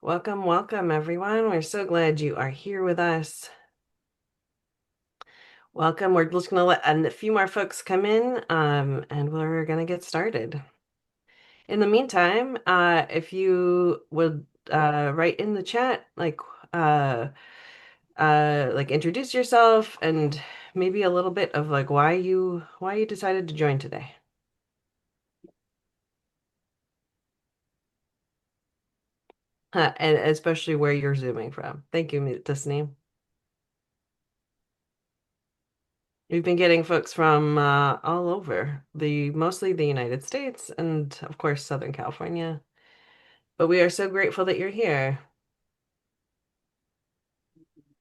Welcome, welcome, everyone. We're so glad you are here with us. Welcome. We're just going to let a few more folks come in, and we're going to get started. In the meantime, if you would write in the chat, uh, introduce yourself and maybe a little bit of like why you decided to join today, and especially where you're zooming from. Thank you, Tasneem. We've been getting folks from all over, mostly the United States and of course Southern California. But we are so grateful that you're here.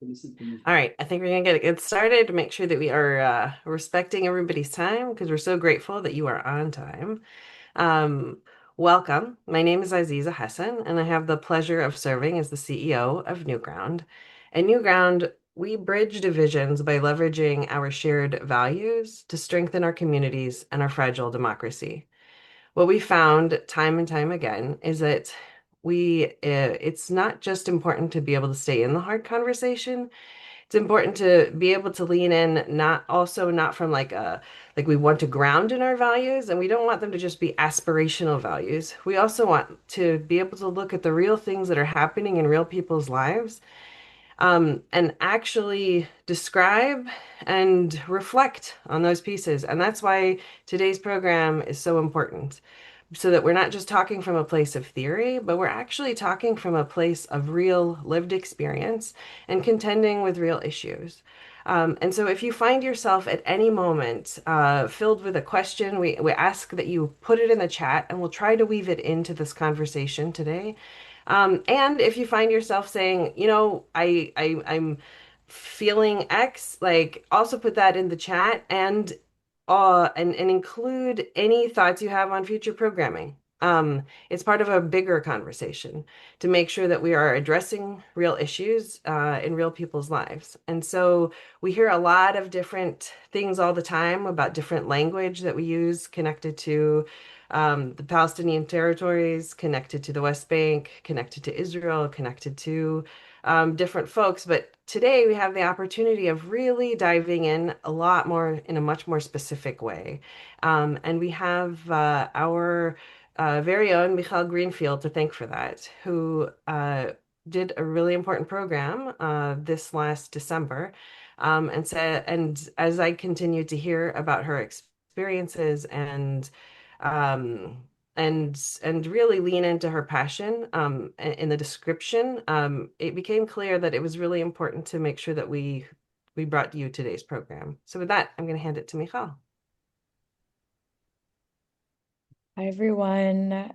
All right, I think we're gonna get started to make sure that we are respecting everybody's time because we're so grateful that you are on time. Um, Welcome. My name is Aziza Hasan, and I have the pleasure of serving as the CEO of NewGround. At NewGround, we bridge divisions by leveraging our shared values to strengthen our communities and our fragile democracy. What we found time and time again is that it's not just important to be able to stay in the hard conversation, it's important to be able to lean in, not from like we want to ground in our values and we don't want them to just be aspirational values. We also want to be able to look at the real things that are happening in real people's lives, and actually describe and reflect on those pieces. And that's why today's program is so important, so that we're not just talking from a place of theory, but we're actually talking from a place of real lived experience and contending with real issues. And so if you find yourself at any moment filled with a question, we ask that you put it in the chat and we'll try to weave it into this conversation today. And if you find yourself saying, I'm feeling X, like also put that in the chat and include any thoughts you have on future programming. It's part of a bigger conversation to make sure that we are addressing real issues in real people's lives. And so we hear a lot of different things all the time about different language that we use connected to the Palestinian territories, connected to the West Bank, connected to Israel, connected to different folks. But today we have the opportunity of really diving in a lot more in a much more specific way. And we have our very own Michal Greenfield to thank for that, who did a really important program this last December. And as I continued to hear about her experiences um, and really lean into her passion in the description, it became clear that it was really important to make sure that we brought you today's program. So with that, I'm going to hand it to Michal. Hi everyone.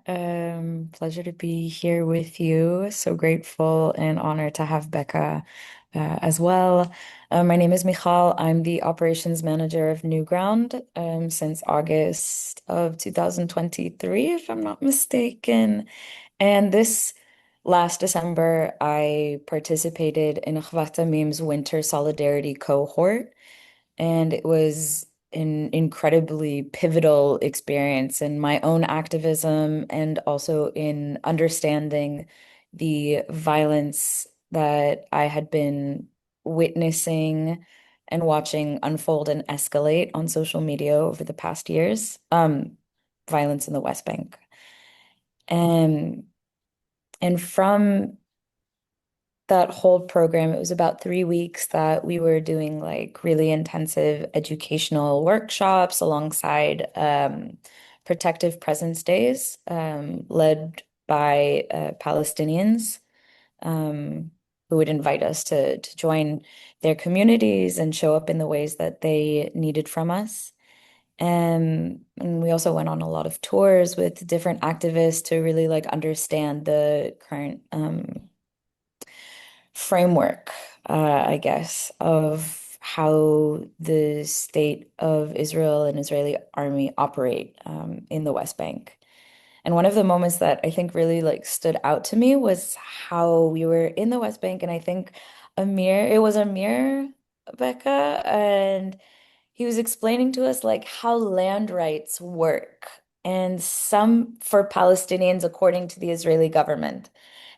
Pleasure to be here with you. So grateful and honored to have Becca as well. My name is Michal. I'm the operations manager of NewGround since August of 2023, if I'm not mistaken. And this last December, I participated in Achvat Amim's Winter Solidarity cohort and it was an incredibly pivotal experience in my own activism and also in understanding the violence that I had been witnessing and watching unfold and escalate on social media over the past years. Violence in the West Bank. And and from that whole program, it was about 3 weeks that we were doing like really intensive educational workshops alongside protective presence days led by Palestinians who would invite us to join their communities and show up in the ways that they needed from us. And we also went on a lot of tours with different activists to really like understand the current framework, I guess, of how the state of Israel and Israeli army operate in the West Bank. And one of the moments that I think really like stood out to me was how we were in the West Bank, and I think it was Amir, Becca, and he was explaining to us like how land rights work and some for Palestinians according to the Israeli government.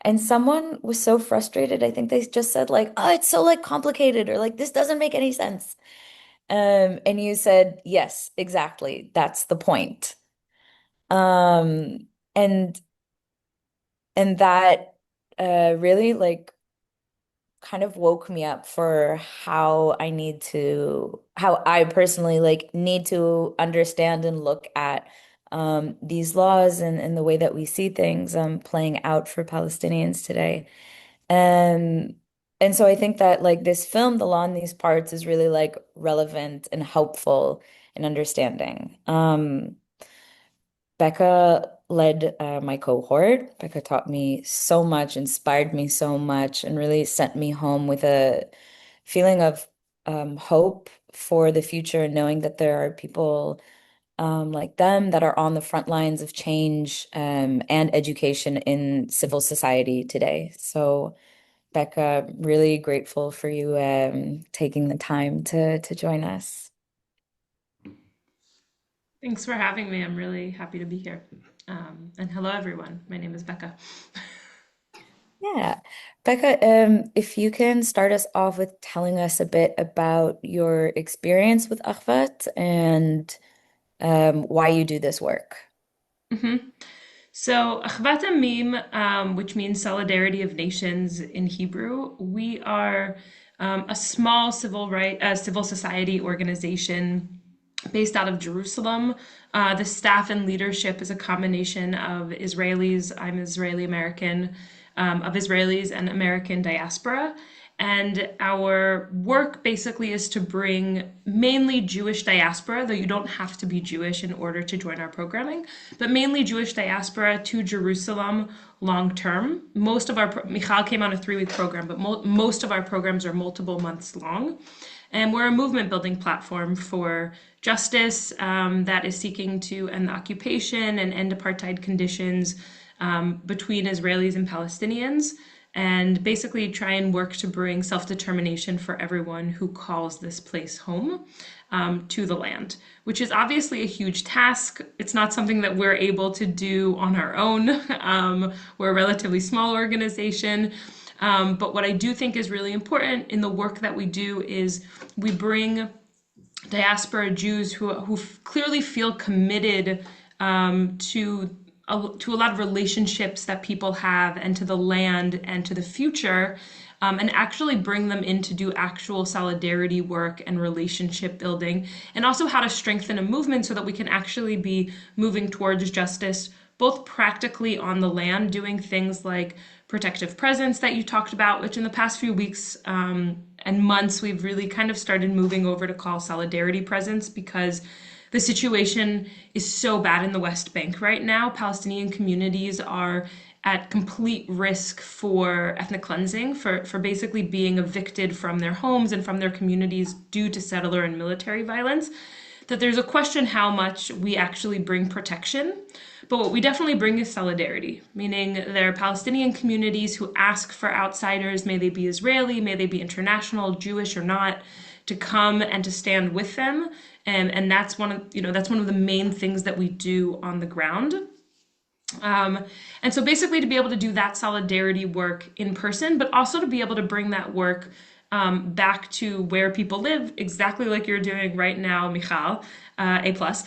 And someone was so frustrated. I think they just said like, "Oh, it's so like complicated," or like, "This doesn't make any sense." And you said, "Yes, exactly. That's the point." Um, and and that really like kind of woke me up for how I personally like need to understand and look at these laws and the way that we see things playing out for Palestinians today. Um, and so I think that like this film, The Law in These Parts, is really like relevant and helpful in understanding. Becca led my cohort. Becca taught me so much, inspired me so much, and really sent me home with a feeling of hope for the future, knowing that there are people like them that are on the front lines of change and education in civil society today. So, Becca, really grateful for you taking the time to join us. Thanks for having me. I'm really happy to be here. And hello, everyone. My name is Becca. Yeah. Becca, if you can start us off with telling us a bit about your experience with Achvat and why you do this work. hmm So, Achvat Amim, which means Solidarity of Nations in Hebrew, we are a small civil society organization based out of Jerusalem. The staff and leadership is a combination of Israelis, I'm Israeli American, of Israelis and American diaspora. And our work basically is to bring mainly Jewish diaspora, though you don't have to be Jewish in order to join our programming, but mainly Jewish diaspora to Jerusalem long term. Michal came on a 3 week program, but most of our programs are multiple months long. And we're a movement building platform for justice that is seeking to end the occupation and end apartheid conditions between Israelis and Palestinians, and basically try and work to bring self determination for everyone who calls this place home to the land, which is obviously a huge task. It's not something that we're able to do on our own. We're a relatively small organization. But what I do think is really important in the work that we do is we bring diaspora Jews who clearly feel committed to a lot of relationships that people have and to the land and to the future, and actually bring them in to do actual solidarity work and relationship building, and also how to strengthen a movement so that we can actually be moving towards justice, both practically on the land, doing things like protective presence that you talked about, which in the past few weeks and months we've really kind of started moving over to call solidarity presence, because the situation is so bad in the West Bank right now. Palestinian communities are at complete risk for ethnic cleansing, for basically being evicted from their homes and from their communities due to settler and military violence. That there's a question how much we actually bring protection. But what we definitely bring is solidarity, meaning there are Palestinian communities who ask for outsiders, may they be Israeli, may they be international, Jewish or not, to come and to stand with them. And that's one of the main things that we do on the ground. Um, and so basically to be able to do that solidarity work in person, but also to be able to bring that work back to where people live, exactly like you're doing right now, Michal, A plus.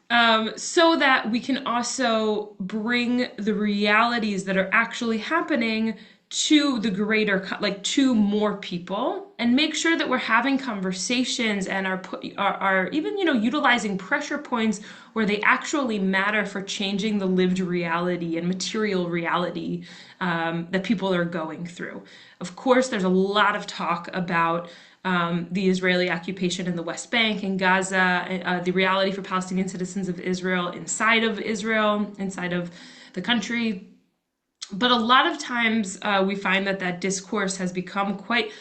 Um, so that we can also bring the realities that are actually happening to the greater, like to more people, and make sure that we're having conversations and are even utilizing pressure points where they actually matter for changing the lived reality and material reality that people are going through. Of course, there's a lot of talk about the Israeli occupation in the West Bank and Gaza, the reality for Palestinian citizens of Israel, inside of the country. But a lot of times we find that that discourse has become quite,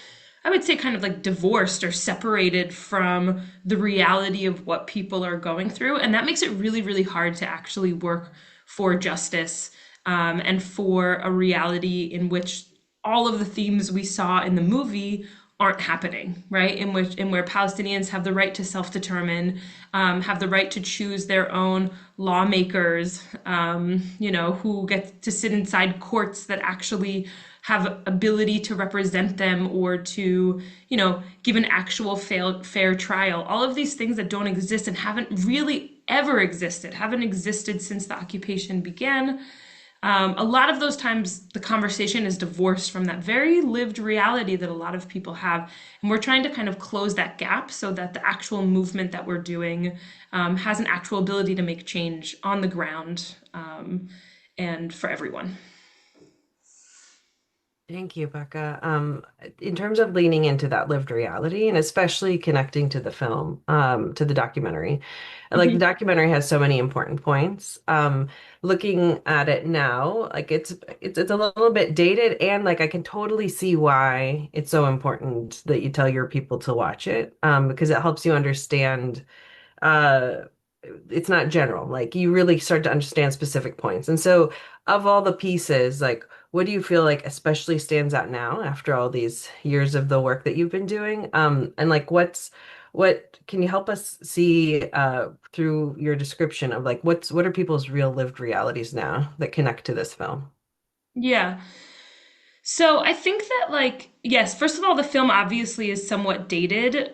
I would say, kind of like divorced or separated from the reality of what people are going through. And that makes it really, really hard to actually work for justice and for a reality in which all of the themes we saw in the movie aren't happening, right? In where Palestinians have the right to self-determine, have the right to choose their own lawmakers, who get to sit inside courts that actually have ability to represent them or to, give an actual fair trial. All of these things that don't exist and haven't really ever existed, haven't existed since the occupation began. A lot of those times the conversation is divorced from that very lived reality that a lot of people have. And we're trying to kind of close that gap so that the actual movement that we're doing has an actual ability to make change on the ground, and for everyone. Thank you, Becca. In terms of leaning into that lived reality and especially connecting to the film, to the documentary, like the Mhm. documentary has so many important points. Looking at it now, like it's a little bit dated, and like I can totally see why it's so important that you tell your people to watch it, because it helps you understand uh it's not general. Like you really start to understand specific points. And so of all the pieces, like what do you feel like especially stands out now after all these years of the work that you've been doing? And like what can you help us see through your description of like what are people's real lived realities now that connect to this film? Yeah. So I think that, like, yes, first of all, the film obviously is somewhat dated,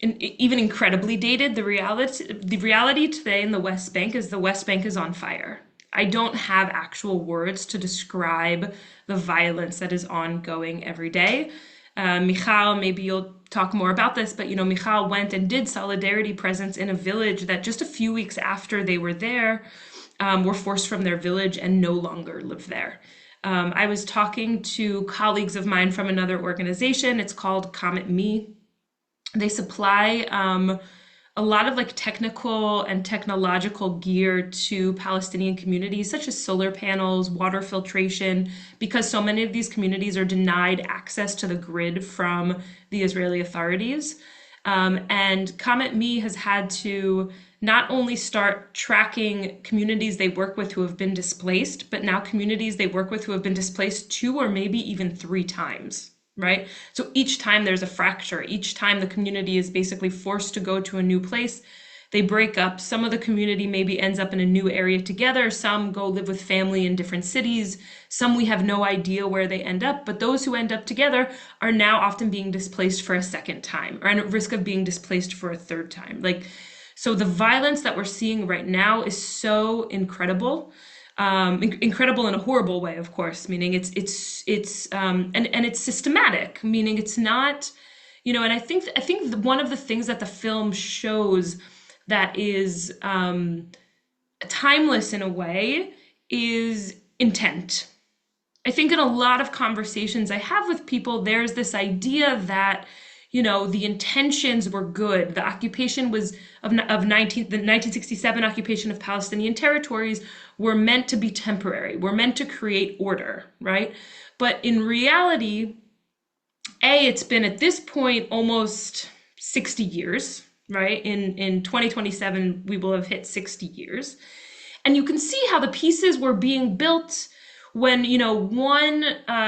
and even incredibly dated. The reality today in the West Bank is the West Bank is on fire. I don't have actual words to describe the violence that is ongoing every day. Michal, maybe you'll talk more about this, but Michal went and did solidarity presence in a village that just a few weeks after they were there, were forced from their village and no longer live there. I was talking to colleagues of mine from another organization. It's called Comet Me. They supply a lot of like technical and technological gear to Palestinian communities, such as solar panels, water filtration, because so many of these communities are denied access to the grid from the Israeli authorities. And Comet Me has had to not only start tracking communities they work with who have been displaced, but now communities they work with who have been displaced two or maybe even three times, right? So each time there's a fracture, each time the community is basically forced to go to a new place, they break up. Some of the community maybe ends up in a new area together. Some go live with family in different cities. Some we have no idea where they end up. But those who end up together are now often being displaced for a second time or at risk of being displaced for a third time. Like, so the violence that we're seeing right now is so incredible. Incredible in a horrible way, of course, meaning and it's systematic, meaning it's not, and I think one of the things that the film shows that is timeless in a way is intent. I think in a lot of conversations I have with people, there's this idea that, the intentions were good. The occupation was the 1967 occupation of Palestinian territories were meant to be temporary. Were meant to create order, right? But in reality, it's been at this point almost 60 years, right? In 2027, we will have hit 60 years. And you can see how the pieces were being built when one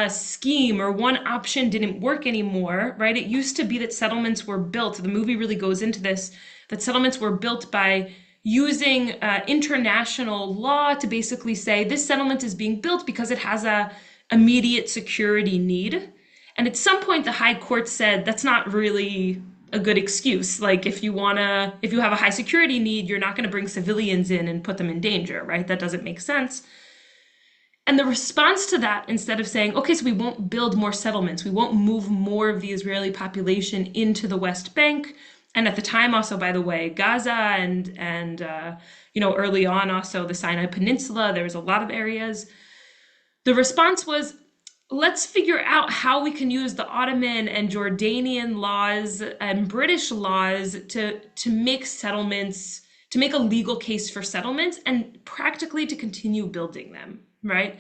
scheme or one option didn't work anymore, right? It used to be that settlements were built, the movie really goes into this, that settlements were built by using international law to basically say this settlement is being built because it has a immediate security need. And at some point the high court said that's not really a good excuse. Like if you have a high security need, you're not going to bring civilians in and put them in danger, right? That doesn't make sense. And the response to that, instead of saying, okay, so we won't build more settlements, we won't move more of the Israeli population into the West Bank, and at the time also, by the way, Gaza and early on also the Sinai Peninsula, there was a lot of areas. The response was, let's figure out how we can use the Ottoman and Jordanian laws and British laws to make settlements, to make a legal case for settlements and practically to continue building them, right?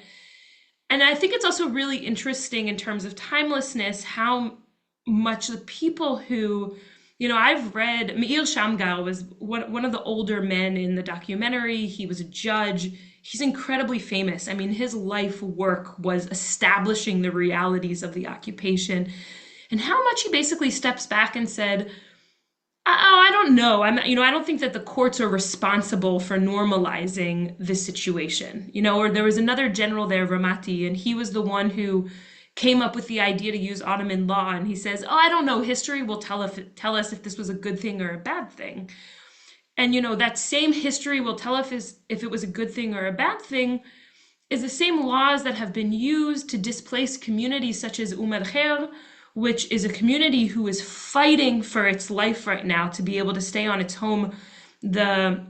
And I think it's also really interesting in terms of timelessness how much the people who, I've read, Meir Shamgar was one of the older men in the documentary. He was a judge. He's incredibly famous. I mean, his life work was establishing the realities of the occupation. and how much he basically steps back and said, oh, I don't know. I don't think that the courts are responsible for normalizing this situation. Or there was another general there, Ramati, and he was the one who came up with the idea to use Ottoman law. And he says, oh, I don't know. History will tell us if this was a good thing or a bad thing. And, that same history will tell us if it was a good thing or a bad thing is the same laws that have been used to displace communities such as Khair, which is a community who is fighting for its life right now to be able to stay on its home. The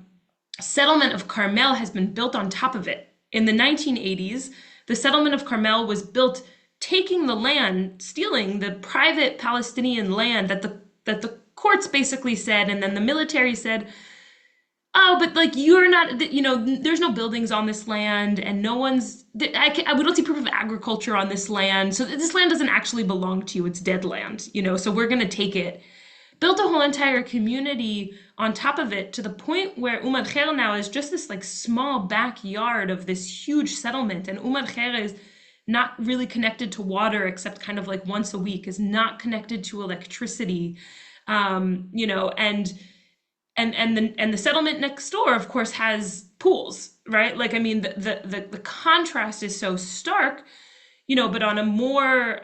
settlement of Carmel has been built on top of it. In the 1980s, the settlement of Carmel was built taking the land, stealing the private Palestinian land that the courts basically said, and then the military said, oh, but like you're not, there's no buildings on this land, and no one's. We don't see proof of agriculture on this land, so this land doesn't actually belong to you. It's dead land, So we're gonna take it. Built a whole entire community on top of it to the point where Khair now is just this like small backyard of this huge settlement, and Khair is not really connected to water except kind of like once a week. Is not connected to electricity, and the settlement next door, of course, has pools, right? Like, I mean, the contrast is so stark, but on a more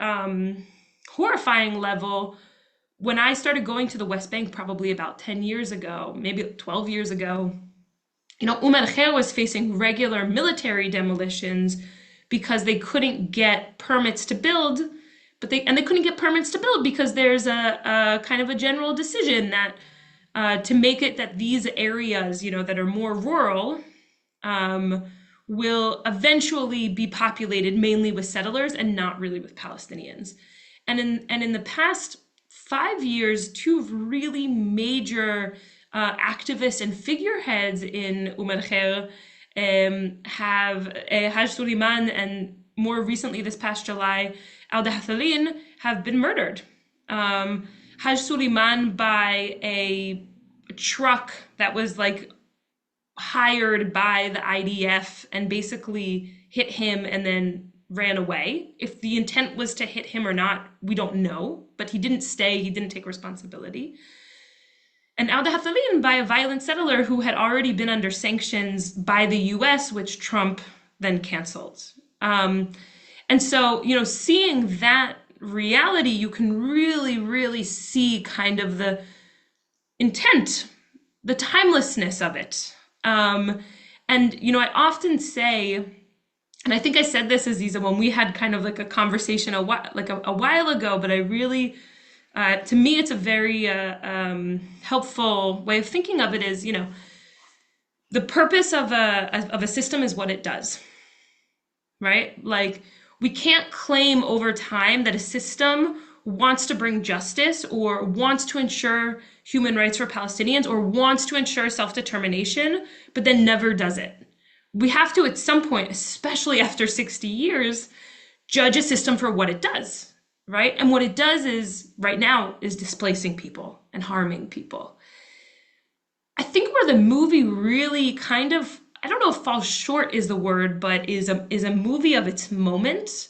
horrifying level, when I started going to the West Bank probably about 10 years ago, maybe 12 years ago, Khair was facing regular military demolitions because they couldn't get permits to build, they couldn't get permits to build because there's a kind of a general decision that to make it that these areas, that are more rural, will eventually be populated mainly with settlers and not really with Palestinians. And in the past 5 years, two really major activists and figureheads in Khair have Haj Suleiman, and more recently this past July, Al Dahathalin, have been murdered. Haj Suleiman by a truck that was like hired by the IDF and basically hit him and then ran away. If the intent was to hit him or not, we don't know, but he didn't stay, he didn't take responsibility. And Al Dahathalin by a violent settler who had already been under sanctions by the US, which Trump then canceled. And so, seeing that reality, you can really, really see kind of the intent, the timelessness of it. I often say, and I think I said this, Aziza, when we had kind of like a conversation a while ago, but I really, to me, it's a very helpful way of thinking of it is, the purpose of a system is what it does, right? Like, we can't claim over time that a system wants to bring justice or wants to ensure human rights for Palestinians or wants to ensure self-determination, but then never does it. We have to, at some point, especially after 60 years, judge a system for what it does, right? And what it does is, right now, is displacing people and harming people. I think where the movie really kind of, I don't know if falls short is the word, but is a movie of its moment,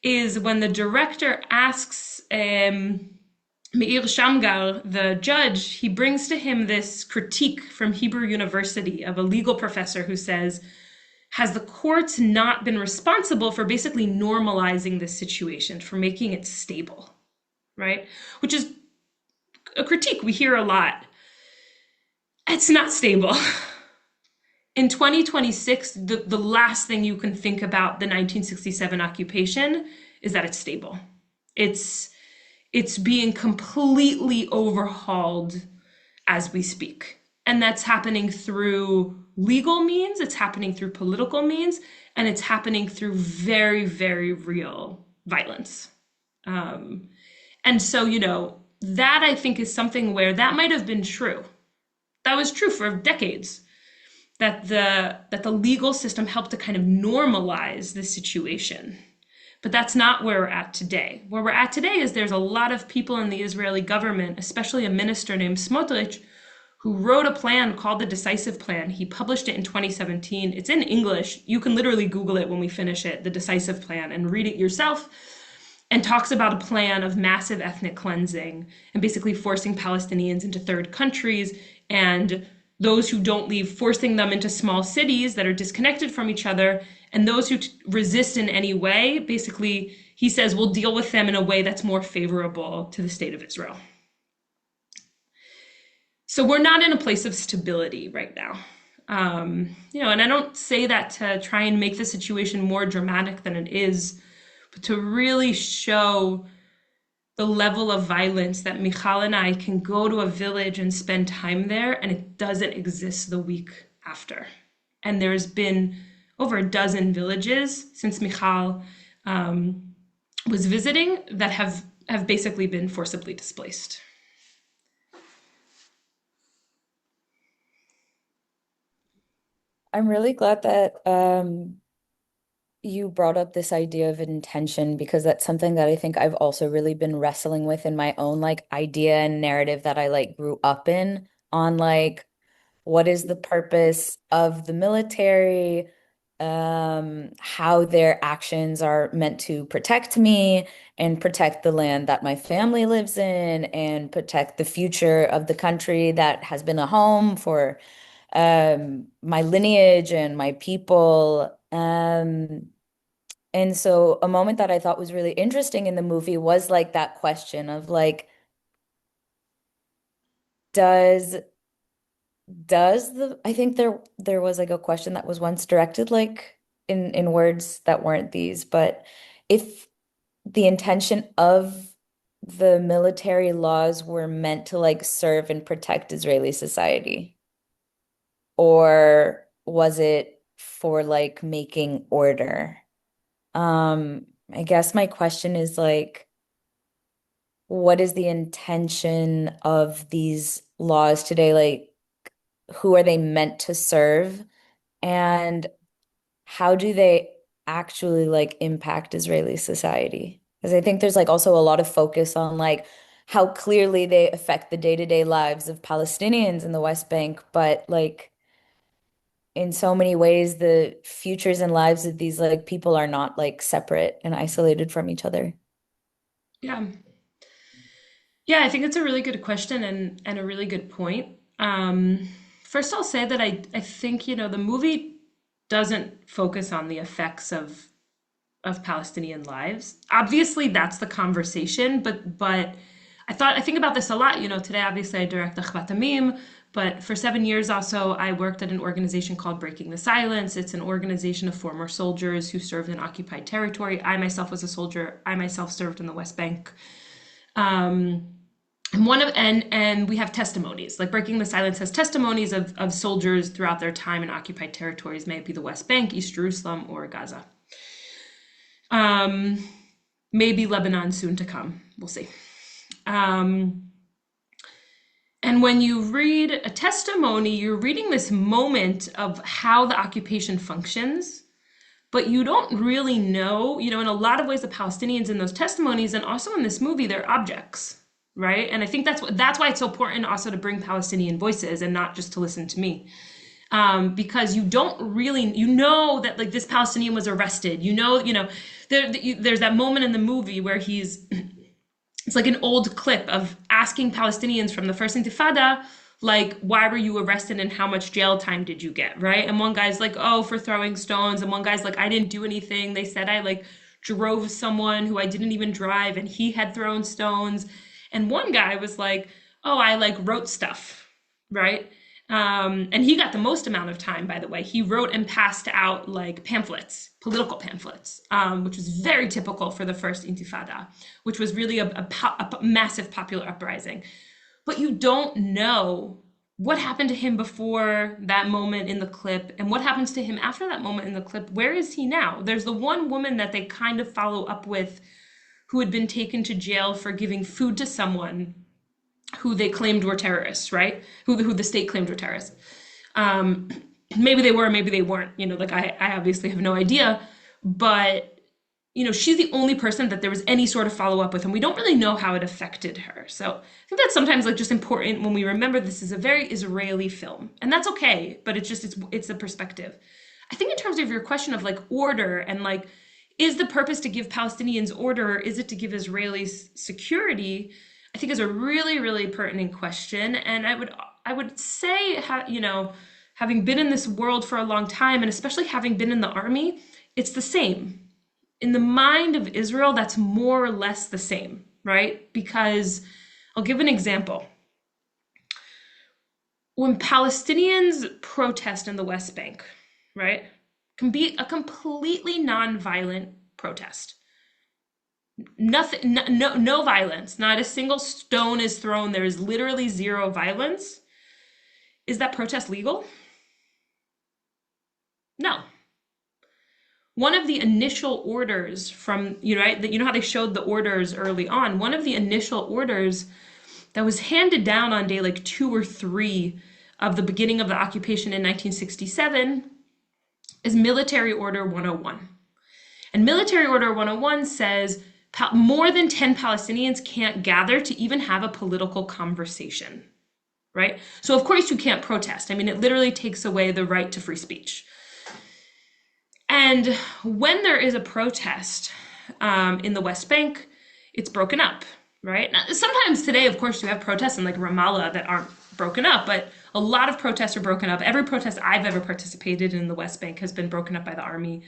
is when the director asks Meir Shamgar, the judge, he brings to him this critique from Hebrew University of a legal professor who says, has the courts not been responsible for basically normalizing this situation, for making it stable, right? Which is a critique we hear a lot. It's not stable. In 2026, the last thing you can think about the 1967 occupation is that it's stable. It's being completely overhauled as we speak. And that's happening through legal means, it's happening through political means, and it's happening through very, very real violence. And so, that I think is something where that might have been true. That was true for decades. That the legal system helped to kind of normalize the situation. But that's not where we're at today. Where we're at today is there's a lot of people in the Israeli government, especially a minister named Smotrich, who wrote a plan called the Decisive Plan. He published it in 2017. It's in English. You can literally Google it when we finish it, the Decisive Plan, and read it yourself. and talks about a plan of massive ethnic cleansing and basically forcing Palestinians into third countries, and those who don't leave, forcing them into small cities that are disconnected from each other. And those who resist in any way, basically, he says, will deal with them in a way that's more favorable to the state of Israel. So we're not in a place of stability right now. And I don't say that to try and make the situation more dramatic than it is, but to really show the level of violence that Michal and I can go to a village and spend time there, and it doesn't exist the week after. And there's been over a dozen villages since Michal was visiting that have basically been forcibly displaced. I'm really glad that you brought up this idea of intention because that's something that I think I've also really been wrestling with in my own like idea and narrative that I like grew up in on like what is the purpose of the military, how their actions are meant to protect me and protect the land that my family lives in and protect the future of the country that has been a home for my lineage and my people. And so a moment that I thought was really interesting in the movie was like that question of like, does I think there was like a question that was once directed like in words that weren't these, but if the intention of the military laws were meant to like serve and protect Israeli society, or was it for like making order? I guess my question is like, what is the intention of these laws today? Like, who are they meant to serve? And how do they actually like impact Israeli society? Because I think there's like also a lot of focus on like how clearly they affect the day-to-day lives of Palestinians in the West Bank, but like in so many ways, the futures and lives of these like people are not like separate and isolated from each other. Yeah. Yeah, I think it's a really good question and a really good point. First, I'll say that I think, the movie doesn't focus on the effects of Palestinian lives. Obviously, that's the conversation, but I think about this a lot. Today obviously I direct Achvat Amim, but for 7 years also I worked at an organization called Breaking the Silence. It's an organization of former soldiers who served in occupied territory. I myself was a soldier. I myself served in the West Bank. And we have testimonies. Like Breaking the Silence has testimonies of soldiers throughout their time in occupied territories, may it be the West Bank, East Jerusalem, or Gaza. Um, Maybe Lebanon soon to come. We'll see. Um, and when you read a testimony, you're reading this moment of how the occupation functions, but you don't really know, in a lot of ways, the Palestinians in those testimonies and also in this movie, they're objects, right? And I think that's why it's so important also to bring Palestinian voices and not just to listen to me. Because you don't really, that like this Palestinian was arrested. There's that moment in the movie where it's like an old clip of asking Palestinians from the first Intifada, like, why were you arrested and how much jail time did you get, right? And one guy's like, oh, for throwing stones. And one guy's like, I didn't do anything. They said I like drove someone who I didn't even drive and he had thrown stones. And one guy was like, oh, I like wrote stuff, right? And he got the most amount of time, by the way. He wrote and passed out like pamphlets, political pamphlets, which was very typical for the first Intifada, which was really a massive popular uprising. But you don't know what happened to him before that moment in the clip and what happens to him after that moment in the clip. Where is he now? There's the one woman that they kind of follow up with who had been taken to jail for giving food to someone who they claimed were terrorists, right? Who the state claimed were terrorists. Um, Maybe they were, maybe they weren't. Like I obviously have no idea, but she's the only person that there was any sort of follow up with, and we don't really know how it affected her. So I think that's sometimes like just important when we remember this is a very Israeli film, and that's okay. But it's a perspective. I think in terms of your question of like order and like is the purpose to give Palestinians order, or is it to give Israelis security? I think is a really, really pertinent question. And I would say, having been in this world for a long time, and especially having been in the army, it's the same. In the mind of Israel, that's more or less the same, right? Because I'll give an example. When Palestinians protest in the West Bank, right, can be a completely non-violent protest. Nothing, no violence, not a single stone is thrown. There is literally zero violence. Is that protest legal? No. One of the initial orders from, right, you know how they showed the orders early on? One of the initial orders that was handed down on day like 2 or 3 of the beginning of the occupation in 1967 is Military Order 101. And Military Order 101 says more than 10 Palestinians can't gather to even have a political conversation, right? So of course you can't protest. I mean, it literally takes away the right to free speech. And when there is a protest in the West Bank, it's broken up, right? Now, sometimes today, of course, you have protests in like Ramallah that aren't broken up, but a lot of protests are broken up. Every protest I've ever participated in the West Bank has been broken up by the army.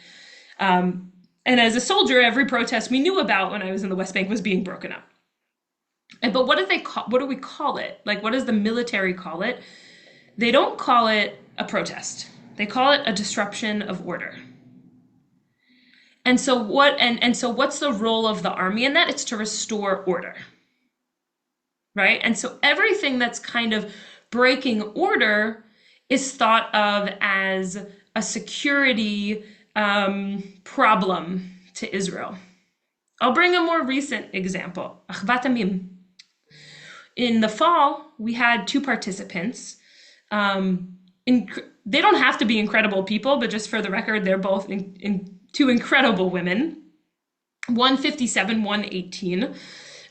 And as a soldier, every protest we knew about when I was in the West Bank was being broken up. But what do we call it? Like, what does the military call it? They don't call it a protest. They call it a disruption of order. And so what's the role of the army in that? It's to restore order, right? And so everything that's kind of breaking order is thought of as a security problem to Israel. I'll bring a more recent example, Achvat Amim. In the fall, we had 2 participants. They don't have to be incredible people, but just for the record, they're both 2 incredible women, one 57, one 18,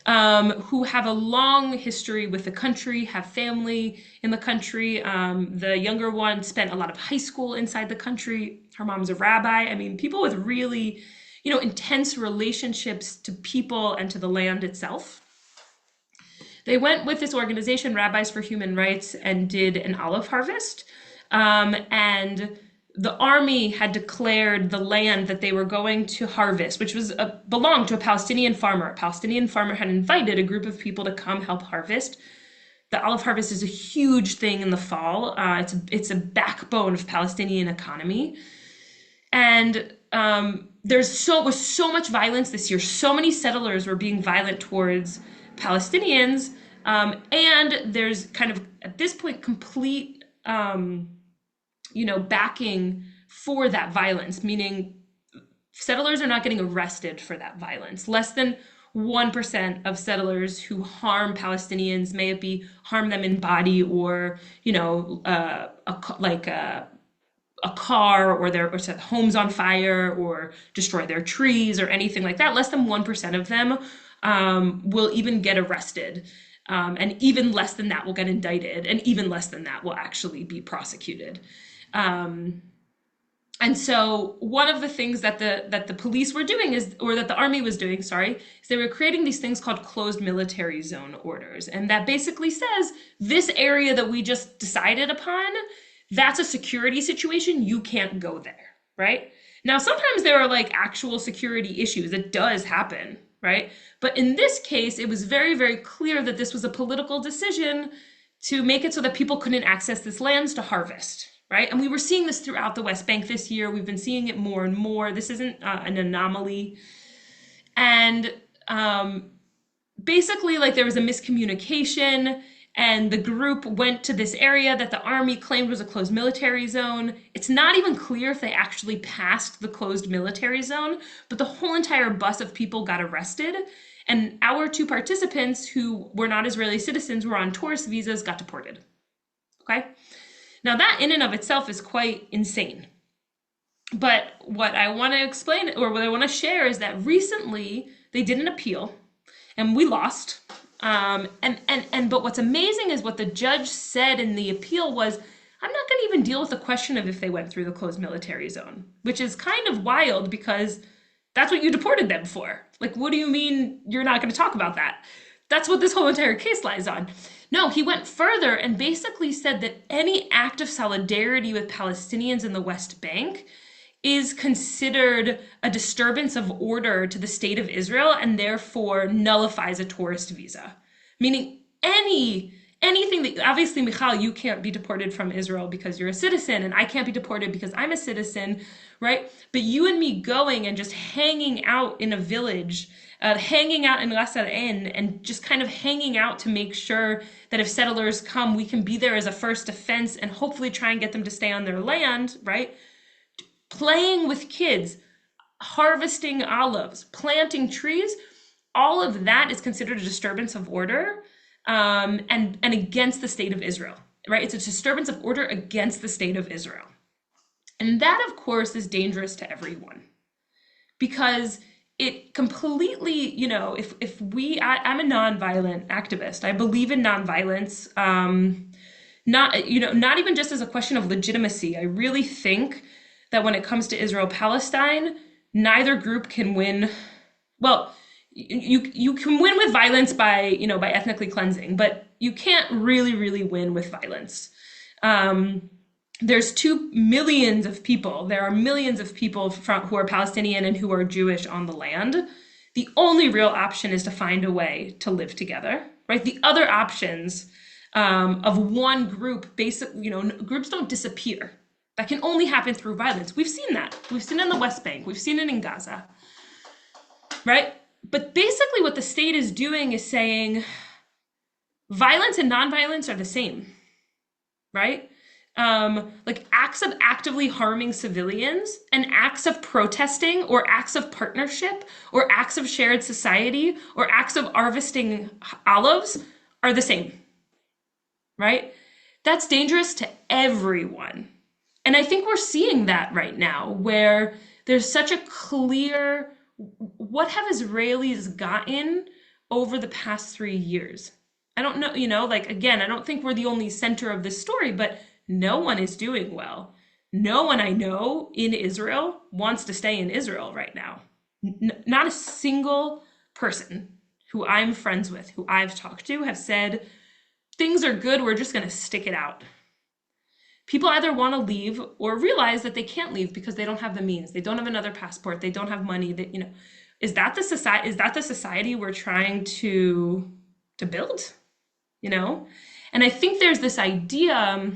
who have a long history with the country, have family in the country. The younger one spent a lot of high school inside the country. Her mom's a rabbi. I mean, people with really, intense relationships to people and to the land itself. They went with this organization, Rabbis for Human Rights, and did an olive harvest. And the army had declared the land that they were going to harvest, which was belonged to a Palestinian farmer. A Palestinian farmer had invited a group of people to come help harvest. The olive harvest is a huge thing in the fall. It's a backbone of Palestinian economy. And was so much violence this year. So many settlers were being violent towards Palestinians. And there's kind of, at this point, complete backing for that violence, meaning settlers are not getting arrested for that violence. Less than 1% of settlers who harm Palestinians, may it be harm them in body or, a car or set homes on fire or destroy their trees or anything like that. Less than 1% of them will even get arrested. And even less than that will get indicted, and even less than that will actually be prosecuted. And so one of the things that the police were doing or that the army was doing, is they were creating these things called closed military zone orders. And that basically says this area that we just decided upon, that's a security situation. You can't go there, right? Now, sometimes there are like actual security issues. It does happen, right? But in this case, it was very, very clear that this was a political decision to make it so that people couldn't access this lands to harvest, right? And we were seeing this throughout the West Bank this year. We've been seeing it more and more. This isn't an anomaly. And basically, like, there was a miscommunication, and the group went to this area that the army claimed was a closed military zone. It's not even clear if they actually passed the closed military zone, but the whole entire bus of people got arrested. And our 2 participants, who were not Israeli citizens, were on tourist visas, got deported. Okay? Now that in and of itself is quite insane. But what I want to explain, or what I want to share, is that recently they did an appeal and we lost. But what's amazing is what the judge said in the appeal was, I'm not going to even deal with the question of if they went through the closed military zone, which is kind of wild because That's what you deported them for. Like, what do you mean you're not going to talk about that? That's what this whole entire case lies on. No, he went further and basically said that any act of solidarity with Palestinians in the West Bank is considered a disturbance of order to the state of Israel and therefore nullifies a tourist visa. Meaning anything that, obviously, Michal, you can't be deported from Israel because you're a citizen, and I can't be deported because I'm a citizen, right? But you and me going and just hanging out in a village, hanging out in Ras Al Ain, and just kind of hanging out to make sure that if settlers come, we can be there as a first defense and hopefully try and get them to stay on their land, right? Playing with kids, harvesting olives, planting trees, all of that is considered a disturbance of order, and against the state of Israel, right? It's a disturbance of order against the state of Israel. And that, of course, is dangerous to everyone because it completely, if I'm a nonviolent activist. I believe in nonviolence, not even just as a question of legitimacy. I really think that when it comes to Israel Palestine, neither group can win. Well, you can win with violence by ethnically cleansing, but you can't really win with violence. There's 2 millions of people. There are millions of people who are Palestinian and who are Jewish on the land. The only real option is to find a way to live together, right? The other options of one group, groups don't disappear. That can only happen through violence. We've seen that. We've seen it in the West Bank. We've seen it in Gaza, right? But basically, what the state is doing is saying violence and nonviolence are the same, right? Like acts of actively harming civilians and acts of protesting or acts of partnership or acts of shared society or acts of harvesting olives are the same, right? That's dangerous to everyone. And I think we're seeing that right now where there's such a clear what have Israelis gotten over the past 3 years? I don't know, like again, I don't think we're the only center of this story, but no one is doing well. No one I know in Israel wants to stay in Israel right now. Not a single person who I'm friends with, who I've talked to, have said, things are good, we're just going to stick it out. People either want to leave or realize that they can't leave because they don't have the means. They don't have another passport. They don't have money. Is that the society? Is that the society we're trying to build? And I think there's this idea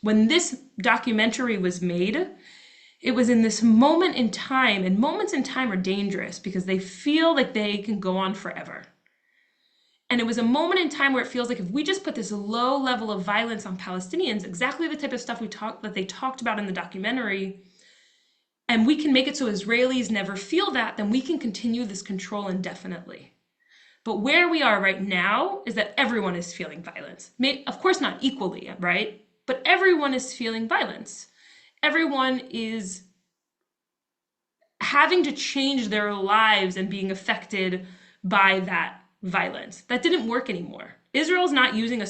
when this documentary was made, it was in this moment in time, and moments in time are dangerous because they feel like they can go on forever. And it was a moment in time where it feels like if we just put this low level of violence on Palestinians, exactly the type of stuff that they talked about in the documentary, and we can make it so Israelis never feel that, then we can continue this control indefinitely. But where we are right now is that everyone is feeling violence. Of course, not equally, right? But everyone is feeling violence. Everyone is having to change their lives and being affected by that violence. That didn't work anymore. Israel's not using a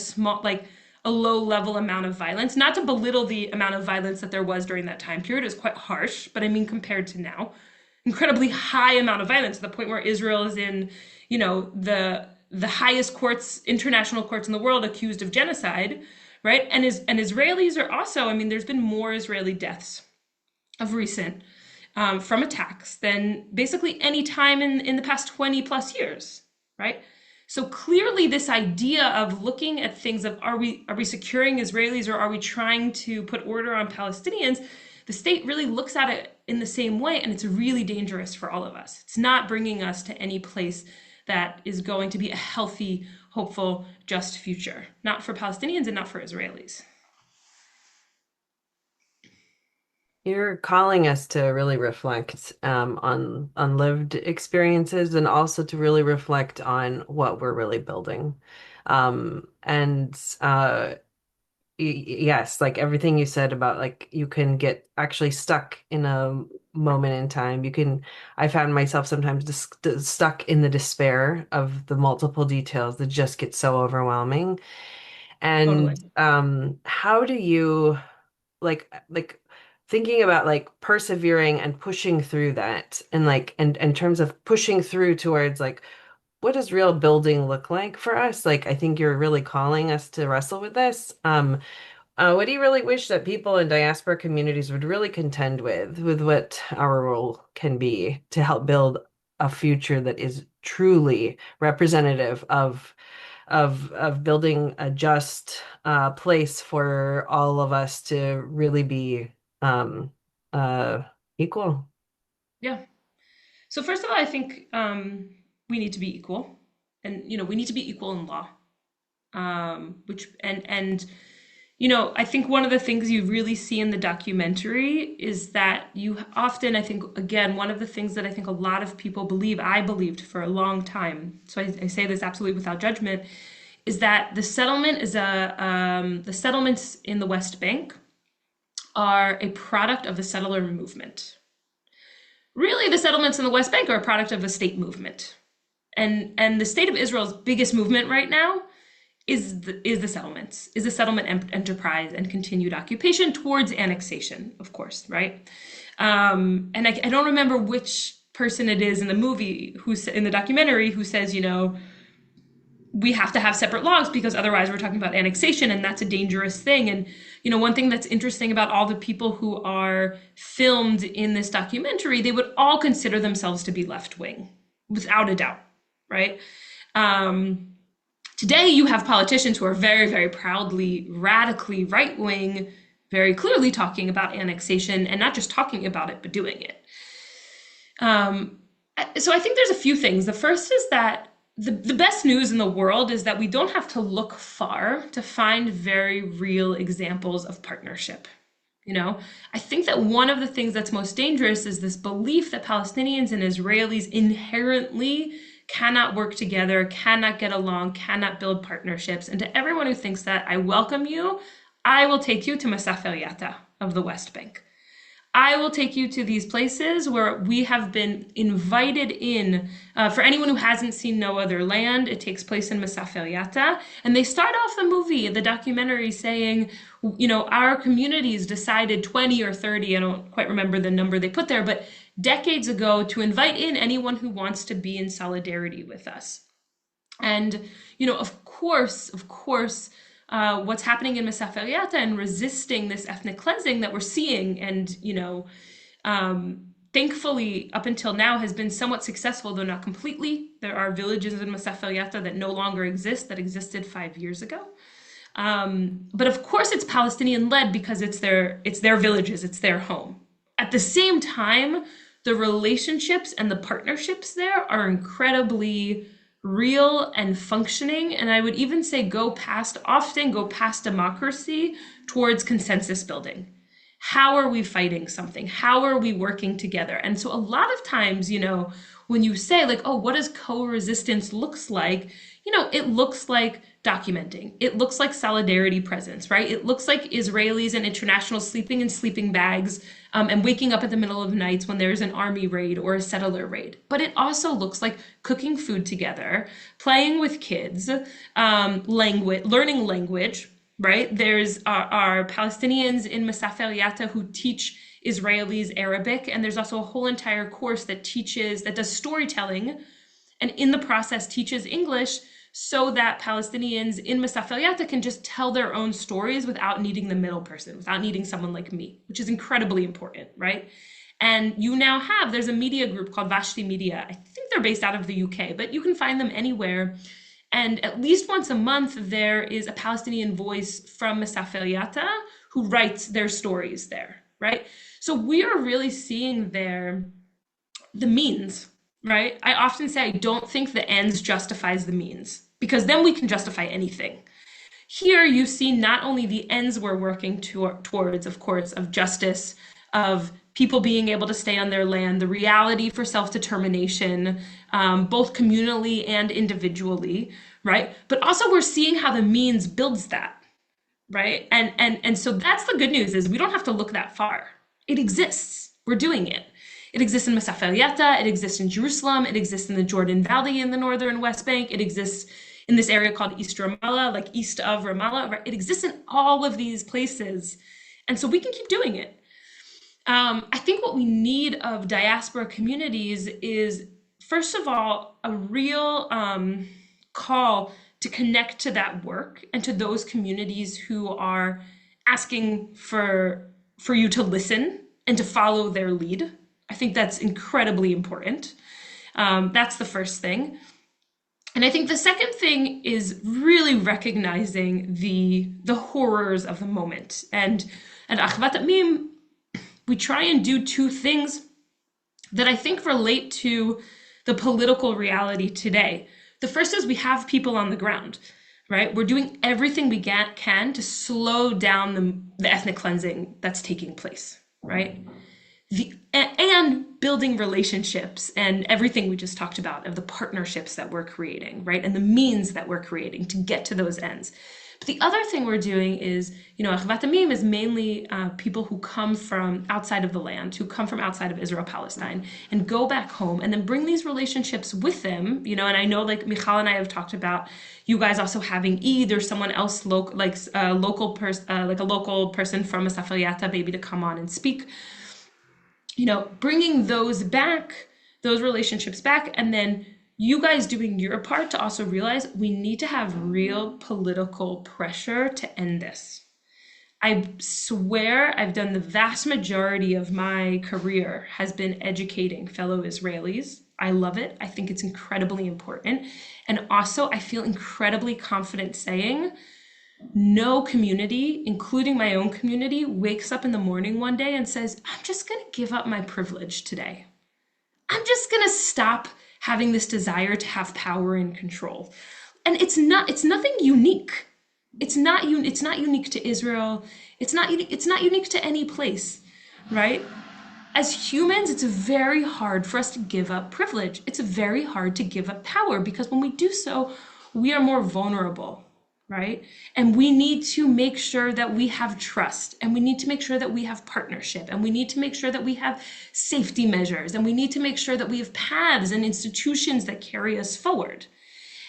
low level amount of violence, not to belittle the amount of violence that there was during that time period. It was quite harsh, but I mean, compared to now, incredibly high amount of violence to the point where Israel is in, the highest courts, international courts in the world, accused of genocide, right? And Israelis are also, I mean, there's been more Israeli deaths of recent from attacks than basically any time in the past 20 plus years, right? So clearly this idea of looking at things of are we securing Israelis or are we trying to put order on Palestinians, the state really looks at it in the same way, and it's really dangerous for all of us. It's not bringing us to any place that is going to be a healthy, hopeful, just future, not for Palestinians and not for Israelis. You're calling us to really reflect on lived experiences and also to really reflect on what we're really building. And yes, like everything you said about like you can get actually stuck in a moment in time. I found myself sometimes stuck in the despair of the multiple details that just get so overwhelming. Totally. And how do you like thinking about like persevering and pushing through that and like and in terms of pushing through towards like what does real building look like for us? Like I think you're really calling us to wrestle with this. What do you really wish that people in diaspora communities would really contend with what our role can be to help build a future that is truly representative of building a just place for all of us to really be um, uh, equal? Yeah. So first of all, I think we need to be equal, and we need to be equal in law. Which and I think one of the things you really see in the documentary is that you often, I think, again, one of the things that I think a lot of people believe, I believed for a long time, so I say this absolutely without judgment, is that the settlements in the West Bank are a product of the settler movement. Really, the settlements in the West Bank are a product of a state movement. And the state of Israel's biggest movement right now is the settlements, is the enterprise and continued occupation towards annexation, of course, right? And I don't remember which person it is in the movie who's in the documentary who says, we have to have separate laws because otherwise we're talking about annexation and that's a dangerous thing. And one thing that's interesting about all the people who are filmed in this documentary, they would all consider themselves to be left wing, without a doubt, right? Today, you have politicians who are very, very proudly, radically right wing, very clearly talking about annexation and not just talking about it, but doing it. So I think there's a few things. The first is that the best news in the world is that we don't have to look far to find very real examples of partnership. I think that one of the things that's most dangerous is this belief that Palestinians and Israelis inherently cannot work together, cannot get along, cannot build partnerships. And to everyone who thinks that, I welcome you. I will take you to Masaf el Yatta of the West Bank. I will take you to these places where we have been invited in. For anyone who hasn't seen No Other Land, it takes place in Masaf el Yatta. And they start off the documentary saying, our communities decided 20 or 30, I don't quite remember the number they put there, but decades ago to invite in anyone who wants to be in solidarity with us. And, of course, what's happening in Masaf el Yatta and resisting this ethnic cleansing that we're seeing and, thankfully up until now has been somewhat successful, though not completely. There are villages in Masaf el Yatta that no longer exist, that existed 5 years ago. But of course it's Palestinian led because it's their villages, it's their home. At the same time, the relationships and the partnerships there are incredibly real and functioning. And I would even say often go past democracy towards consensus building. How are we fighting something? How are we working together? And so a lot of times, when you say like, oh, what does co-resistance looks like? It looks like documenting. It looks like solidarity presence, right? It looks like Israelis and internationals sleeping in sleeping bags and waking up at the middle of nights when there's an army raid or a settler raid. But it also looks like cooking food together, playing with kids, learning language, right? There's our Palestinians in Masaf el Yatta who teach Israelis Arabic, and there's also a whole entire course that does storytelling, and in the process teaches English so that Palestinians in Masaf el Yatta can just tell their own stories without needing the middle person, without needing someone like me, which is incredibly important, right? And there's a media group called Vashti Media. I think they're based out of the UK, but you can find them anywhere. And at least once a month, there is a Palestinian voice from Masaf el Yatta who writes their stories there, right? So we are really seeing there the means, right? I often say I don't think the ends justifies the means, because then we can justify anything. Here you see not only the ends we're working towards, of course, of justice, of people being able to stay on their land, the reality for self-determination, both communally and individually, right? But also we're seeing how the means builds that, right? And so that's the good news, is we don't have to look that far. It exists. We're doing it. It exists in Masaf el Yatta, it exists in Jerusalem, it exists in the Jordan Valley in the northern West Bank, it exists in this area called East Ramallah, like east of Ramallah, right? It exists in all of these places. And so we can keep doing it. I think what we need of diaspora communities is, first of all, a real call to connect to that work and to those communities who are asking for you to listen and to follow their lead. I think that's incredibly important. That's the first thing. And I think the second thing is really recognizing the horrors of the moment. And Achvat Amim, we try and do two things that I think relate to the political reality today. The first is we have people on the ground, right? We're doing everything we can to slow down the ethnic cleansing that's taking place, right? And building relationships and everything we just talked about of the partnerships that we're creating, right? And the means that we're creating to get to those ends. But the other thing we're doing is, Achvat Amim is mainly people who come from outside of the land, who come from outside of Israel, Palestine, and go back home and then bring these relationships with them, and I know like Michal and I have talked about you guys also having Eid or someone else like a local person from a Safariata maybe to come on and speak, bringing those relationships back, and then you guys doing your part to also realize we need to have real political pressure to end this. I swear I've done the vast majority of my career has been educating fellow Israelis. I love it. I think it's incredibly important. And also, I feel incredibly confident saying no community, including my own community, wakes up in the morning one day and says, I'm just going to give up my privilege today. I'm just going to stop having this desire to have power and control. And it's nothing unique. It's not unique to Israel. It's not unique to any place, right? As humans, it's very hard for us to give up privilege. It's very hard to give up power because when we do so, we are more vulnerable, right? And we need to make sure that we have trust, and we need to make sure that we have partnership, and we need to make sure that we have safety measures, and we need to make sure that we have paths and institutions that carry us forward.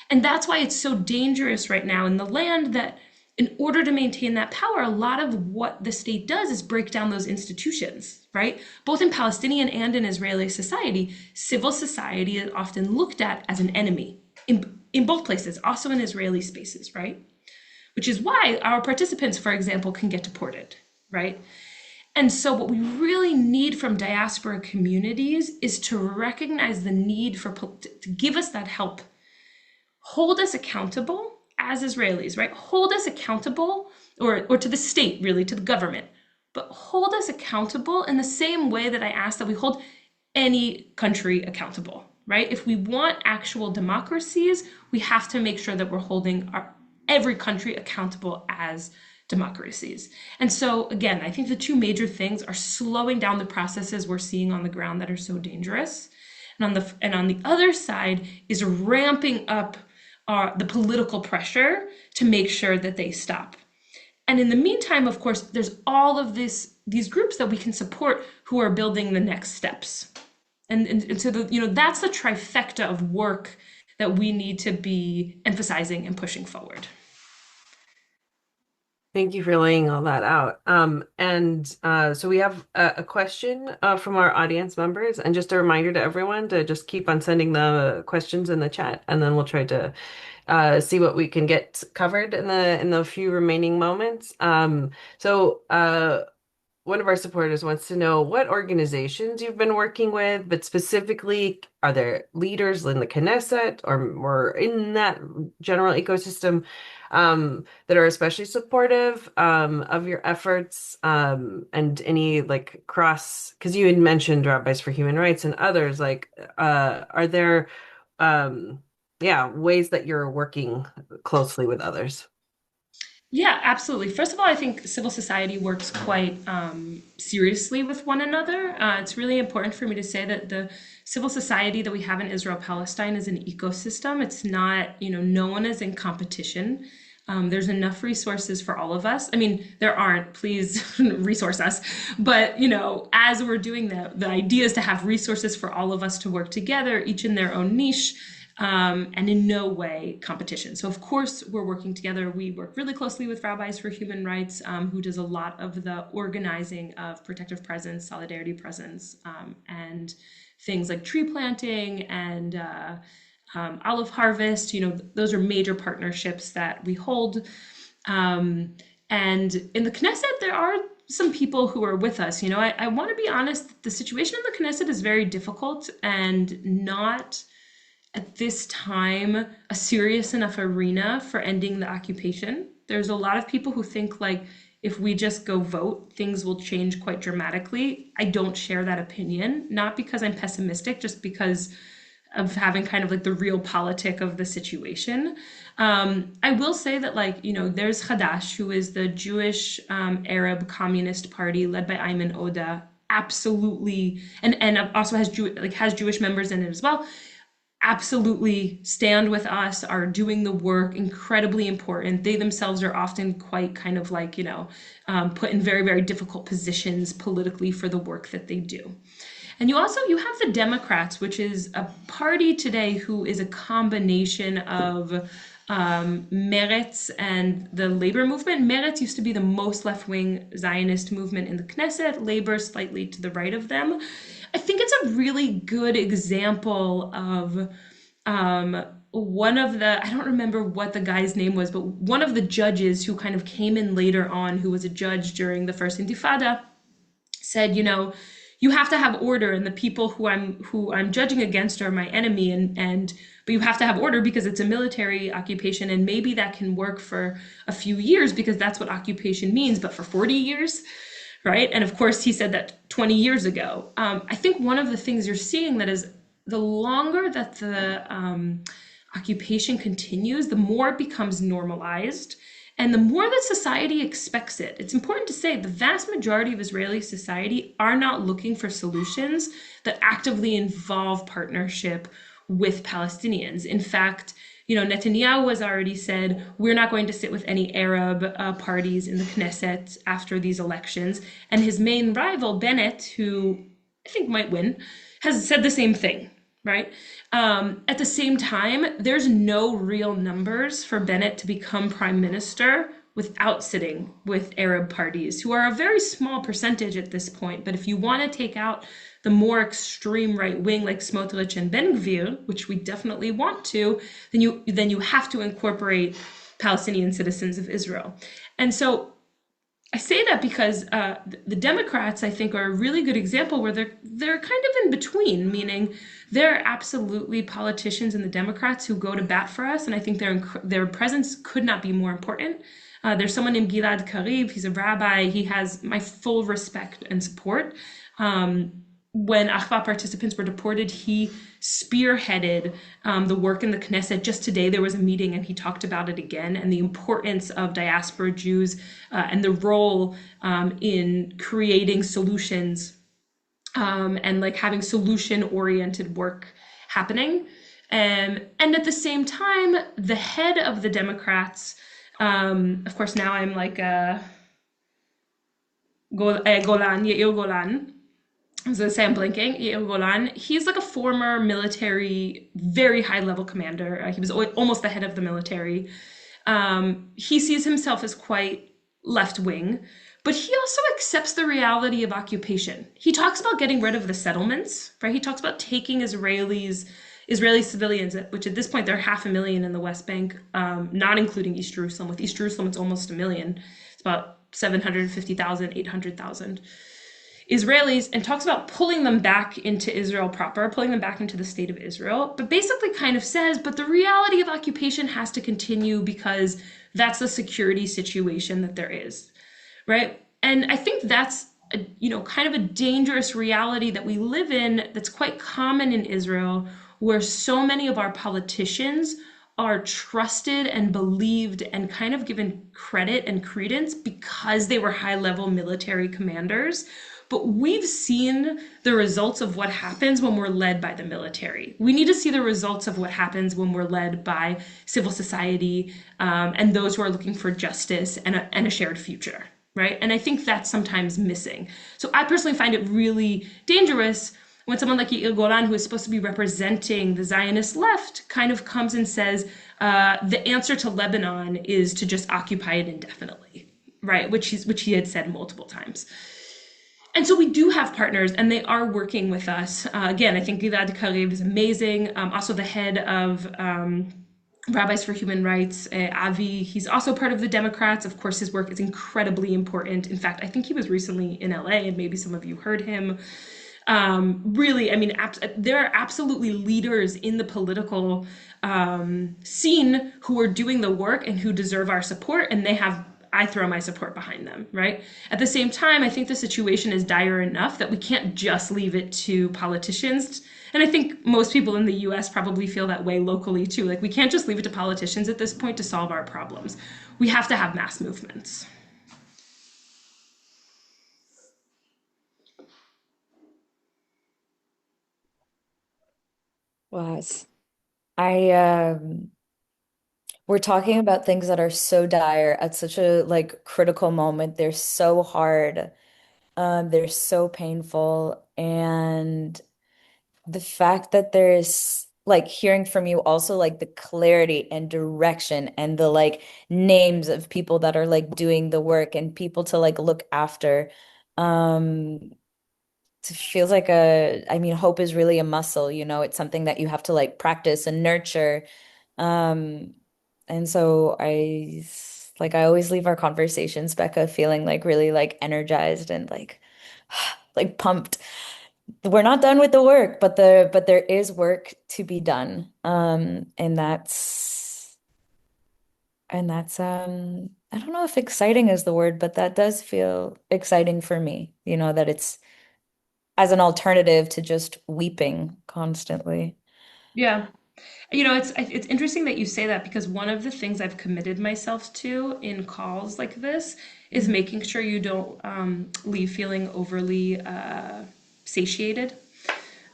And that's why it's so dangerous right now in the land that in order to maintain that power, a lot of what the state does is break down those institutions, right? Both in Palestinian and in Israeli society, civil society is often looked at as an enemy in both places, also in Israeli spaces, right? Which is why our participants, for example, can get deported, right? And so what we really need from diaspora communities is to recognize the need to give us that help, hold us accountable as Israelis, right? Hold us accountable, or to the state, really, to the government, but hold us accountable in the same way that I ask that we hold any country accountable, right? If we want actual democracies, we have to make sure that we're holding every country accountable as democracies. And so again, I think the two major things are slowing down the processes we're seeing on the ground that are so dangerous. And on the other side is ramping up the political pressure to make sure that they stop. And in the meantime, of course, there's all of these groups that we can support who are building the next steps. And so that's the trifecta of work that we need to be emphasizing and pushing forward. Thank you for laying all that out. So we have a question from our audience members, and just a reminder to everyone to just keep on sending the questions in the chat, and then we'll try to see what we can get covered in the few remaining moments. One of our supporters wants to know what organizations you've been working with, but specifically, are there leaders in the Knesset or in that general ecosystem that are especially supportive of your efforts, and any like because you had mentioned Rabbis for Human Rights and others, like are there ways that you're working closely with others? Yeah, absolutely. First of all, I think civil society works quite seriously with one another. It's really important for me to say that the civil society that we have in Israel Palestine is an ecosystem. It's not, no one is in competition. There's enough resources for all of us. I mean, there aren't, please resource us. But, as we're doing that, the idea is to have resources for all of us to work together, each in their own niche, and in no way competition. So of course we're working together. We work really closely with Rabbis for Human Rights, who does a lot of the organizing of protective presence, solidarity presence, and things like tree planting and olive harvest. Those are major partnerships that we hold. And in the Knesset, there are some people who are with us. I want to be honest, the situation in the Knesset is very difficult and not at this time a serious enough arena for ending the occupation. There's a lot of people who think like if we just go vote, things will change quite dramatically. I don't share that opinion, not because I'm pessimistic, just because of having kind of like the real politic of the situation. I will say that there's Hadash, who is the Jewish Arab Communist Party led by Ayman Oda, absolutely, and also has Jewish members in it as well. Absolutely stand with us, are doing the work, incredibly important. They themselves are often quite kind of put in very, very difficult positions politically for the work that they do. And you have the Democrats, which is a party today who is a combination of Meretz and the labor movement. Meretz used to be the most left-wing Zionist movement in the Knesset, labor slightly to the right of them. I think it's a really good example of one of the, I don't remember what the guy's name was, but one of the judges who kind of came in later on, who was a judge during the first Intifada, said, you have to have order, and the people who I'm judging against are my enemy, but you have to have order because it's a military occupation, and maybe that can work for a few years because that's what occupation means, but for 40 years, right? And of course, he said that 20 years ago. I think one of the things you're seeing that is the longer that the occupation continues, the more it becomes normalized. And the more that society expects it. It's important to say the vast majority of Israeli society are not looking for solutions that actively involve partnership with Palestinians. In fact, Netanyahu has already said, we're not going to sit with any Arab parties in the Knesset after these elections. And his main rival, Bennett, who I think might win, has said the same thing, right? At the same time, there's no real numbers for Bennett to become prime minister without sitting with Arab parties, who are a very small percentage at this point. But if you want to take out the more extreme right wing like Smotrich and Ben Gvir, which we definitely want to, then you have to incorporate Palestinian citizens of Israel. And so I say that because the Democrats, I think, are a really good example where they're kind of in between, meaning there are absolutely politicians in the Democrats who go to bat for us, and I think their presence could not be more important. There's someone named Gilad Karib. He's a rabbi. He has my full respect and support. When Achvat participants were deported, he spearheaded the work in the Knesset. Just today there was a meeting and he talked about it again, and the importance of diaspora Jews and the role in creating solutions and having solution-oriented work happening. And at the same time, the head of the Democrats, of course now I'm Golan, Yair Golan, so say I'm blinking, Yair Golan. He's like a former military, very high level commander. He was almost the head of the military. He sees himself as quite left wing, but he also accepts the reality of occupation. He talks about getting rid of the settlements, right? He talks about taking Israeli civilians, which at this point there are 500,000 in the West Bank, not including East Jerusalem. With East Jerusalem, it's almost 1 million. It's about 750,000, 800,000. Israelis, and talks about pulling them back into Israel proper, pulling them back into the state of Israel, but basically kind of says, but the reality of occupation has to continue because that's the security situation that there is, right? And I think that's kind of a dangerous reality that we live in that's quite common in Israel, where so many of our politicians are trusted and believed and kind of given credit and credence because they were high-level military commanders. But we've seen the results of what happens when we're led by the military. We need to see the results of what happens when we're led by civil society and those who are looking for justice and a shared future, right? And I think that's sometimes missing. So I personally find it really dangerous when someone like Yair Golan, who is supposed to be representing the Zionist left, kind of comes and says the answer to Lebanon is to just occupy it indefinitely, right? Which he had said multiple times. And so we do have partners, and they are working with us. Again, I think Gilad Karev is amazing. Also, the head of Rabbis for Human Rights, Avi, he's also part of the Democrats. Of course, his work is incredibly important. In fact, I think he was recently in LA, and maybe some of you heard him. Really, I mean, there are absolutely leaders in the political scene who are doing the work and who deserve our support, and I throw my support behind them, right? At the same time, I think the situation is dire enough that we can't just leave it to politicians. And I think most people in the US probably feel that way locally too. Like, we can't just leave it to politicians at this point to solve our problems. We have to have mass movements. Was I we're talking about things that are so dire at such a like critical moment. They're so hard. They're so painful. And the fact that there's like hearing from you also like the clarity and direction and the like names of people that are like doing the work and people to like look after. Um, it feels like I mean, hope is really a muscle, you know, it's something that you have to like practice and nurture. Um, and so I always leave our conversations, Becca, feeling like really like energized and like like pumped. We're not done with the work, but there is work to be done. And that's I don't know if exciting is the word, but that does feel exciting for me, you know, that it's as an alternative to just weeping constantly. Yeah. It's interesting that you say that because one of the things I've committed myself to in calls like this is making sure you don't leave feeling overly satiated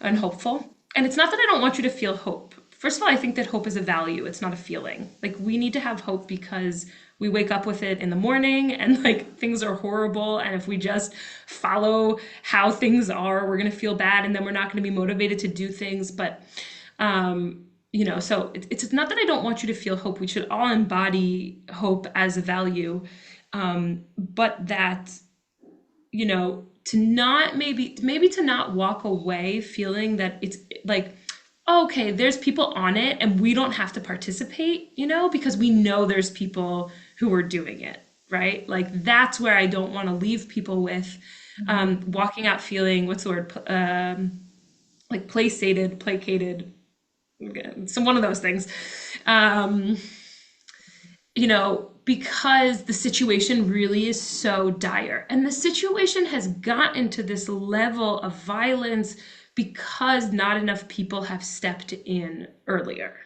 and hopeful. And it's not that I don't want you to feel hope. First of all, I think that hope is a value, it's not a feeling. Like, we need to have hope because we wake up with it in the morning and like things are horrible. And if we just follow how things are, we're going to feel bad and then we're not going to be motivated to do things. But, so it's not that I don't want you to feel hope. We should all embody hope as a value. But that to not maybe to not walk away feeling that it's like, oh, okay, there's people on it and we don't have to participate, because we know there's people who are doing it, right? Like, that's where I don't want to leave people with walking out feeling, what's the word, like placated, so one of those things. Um, because the situation really is so dire. And the situation has gotten to this level of violence because not enough people have stepped in earlier,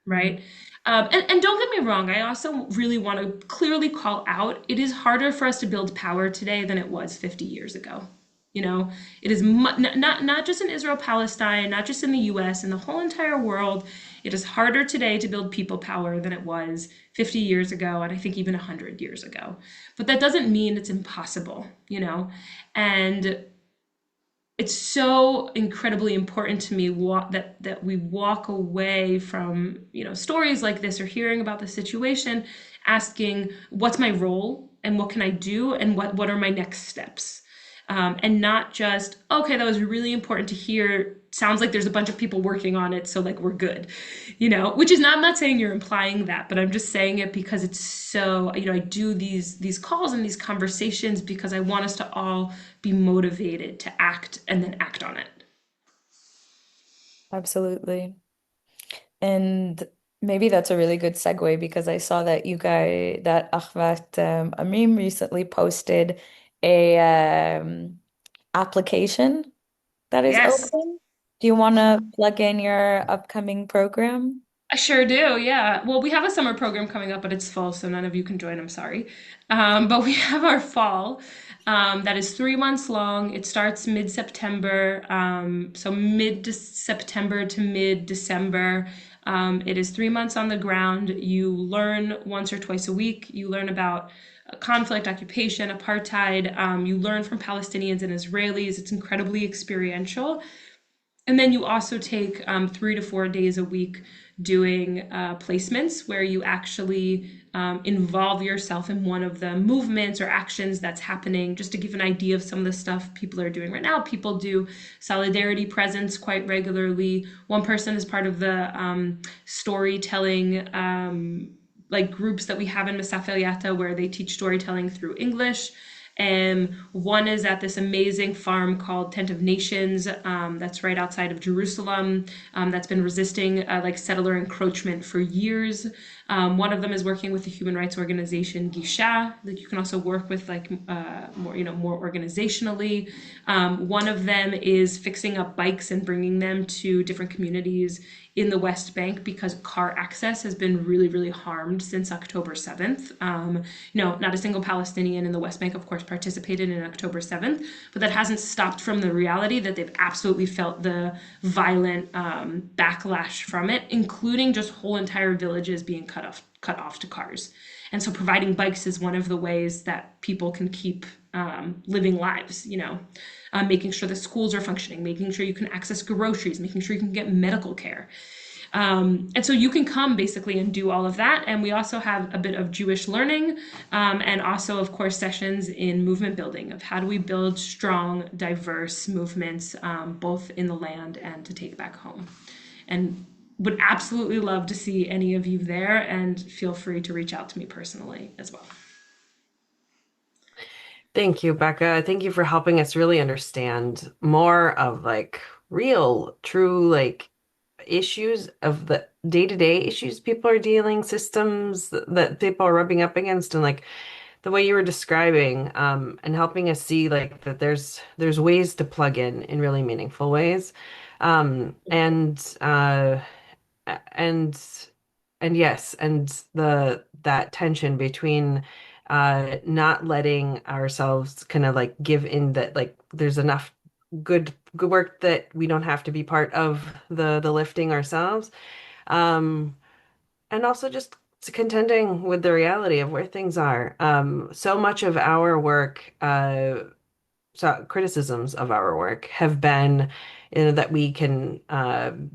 right? And don't get me wrong, I also really want to clearly call out it is harder for us to build power today than it was 50 years ago. It is not just in Israel, Palestine, not just in the US, in the whole entire world. It is harder today to build people power than it was 50 years ago, and I think even 100 years ago. But that doesn't mean it's impossible. And it's so incredibly important to me that we walk away from stories like this or hearing about the situation, asking what's my role and what can I do and what are my next steps, and not just, okay, that was really important to hear. Sounds like there's a bunch of people working on it, so like we're good, which is not, I'm not saying you're implying that, but I'm just saying it because it's so, I do these calls and these conversations because I want us to all be motivated to act and then act on it. Absolutely. And maybe that's a really good segue because I saw that that Achvat Amim recently posted a application that is Yes. open. Do you want to plug in your upcoming program? I sure do, yeah. Well, we have a summer program coming up, but it's full, so none of you can join. I'm sorry. But we have our fall that is 3 months long. It starts mid-September, so mid-September to mid-December. It is 3 months on the ground. You learn once or twice a week. You learn about conflict, occupation, apartheid. You learn from Palestinians and Israelis. It's incredibly experiential. And then you also take 3 to 4 days a week doing placements where you actually involve yourself in one of the movements or actions that's happening. Just to give an idea of some of the stuff people are doing right now, people do solidarity presence quite regularly. One person is part of the storytelling like groups that we have in Masafeliata where they teach storytelling through English. And one is at this amazing farm called Tent of Nations, that's right outside of Jerusalem, that's been resisting like settler encroachment for years. One of them is working with the human rights organization Gisha. Like you can also work with like more, more organizationally. One of them is fixing up bikes and bringing them to different communities in the West Bank because car access has been really, really harmed since October 7th. Not a single Palestinian in the West Bank, of course, participated in October 7th, but that hasn't stopped from the reality that they've absolutely felt the violent backlash from it, including just whole entire villages being cut off to cars. And so providing bikes is one of the ways that people can keep living lives, making sure the schools are functioning, making sure you can access groceries, making sure you can get medical care. And so you can come basically and do all of that. And we also have a bit of Jewish learning and also, of course, sessions in movement building of how do we build strong, diverse movements, both in the land and to take back home. And would absolutely love to see any of you there and feel free to reach out to me personally as well. Thank you, Becca. Thank you for helping us really understand more of like real, true, like issues of the day-to-day issues people are dealing, systems that people are rubbing up against, and like the way you were describing, and helping us see like that there's ways to plug in really meaningful ways. And and yes, and the that tension between not letting ourselves kind of like give in, that like there's enough good work that we don't have to be part of the lifting ourselves. Um and also just contending with the reality of where things are. So much of our work, criticisms of our work have been, that we can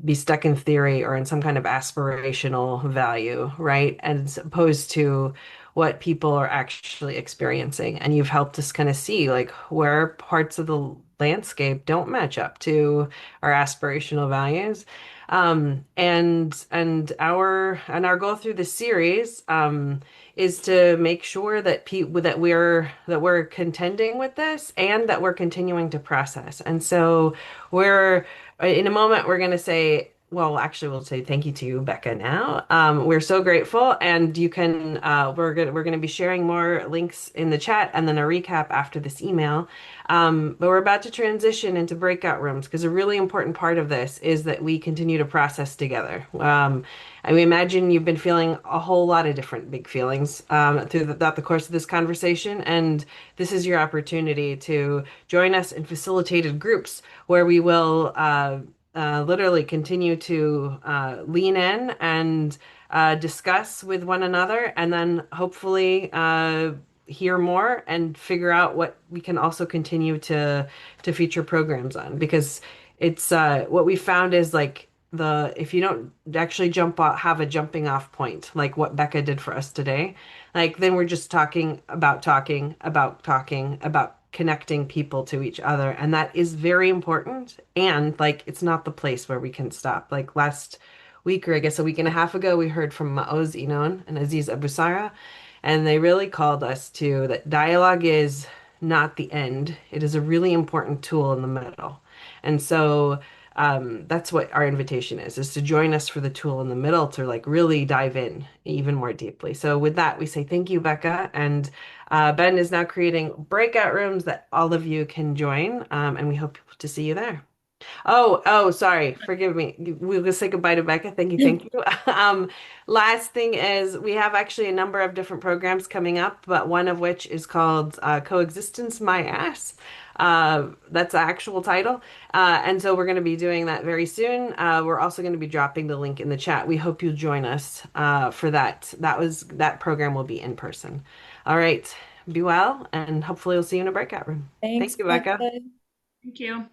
be stuck in theory or in some kind of aspirational value, right? As opposed to what people are actually experiencing. And you've helped us kind of see like where parts of the landscape don't match up to our aspirational values. And our goal through this series is to make sure that we're contending with this and that we're continuing to process. And so we're in a moment we're going to say, well, actually, we'll say thank you to you, Becca, now. We're so grateful, and you can we're gonna be sharing more links in the chat and then a recap after this email. But we're about to transition into breakout rooms because a really important part of this is that we continue to process together. I imagine you've been feeling a whole lot of different big feelings throughout the course of this conversation, and this is your opportunity to join us in facilitated groups where we will literally continue to lean in and discuss with one another, and then hopefully hear more and figure out what we can also continue to feature programs on, because it's what we found is like the if you don't actually jump off, have a jumping off point like what Becca did for us today, like then we're just talking about connecting people to each other, and that is very important, and like it's not the place where we can stop. Like last week, or I guess a week and a half ago, we heard from Maoz Inon and Aziza Busara, and they really called us to that dialogue is not the end. It is a really important tool in the middle. And so that's what our invitation is to join us for the tool in the middle to like really dive in even more deeply. So with that, we say thank you, Becca. And Ben is now creating breakout rooms that all of you can join. And we hope to see you there. Oh, sorry. Forgive me. We'll say goodbye to Becca. Thank you, thank you. Last thing is we have actually a number of different programs coming up, but one of which is called Coexistence My Ass. That's the actual title. And so we're going to be doing that very soon. We're also going to be dropping the link in the chat. We hope you'll join us for that. That program will be in person. All right. Be well, and hopefully we'll see you in a breakout room. Thanks, Thank you, Becca. Becca. Thank you.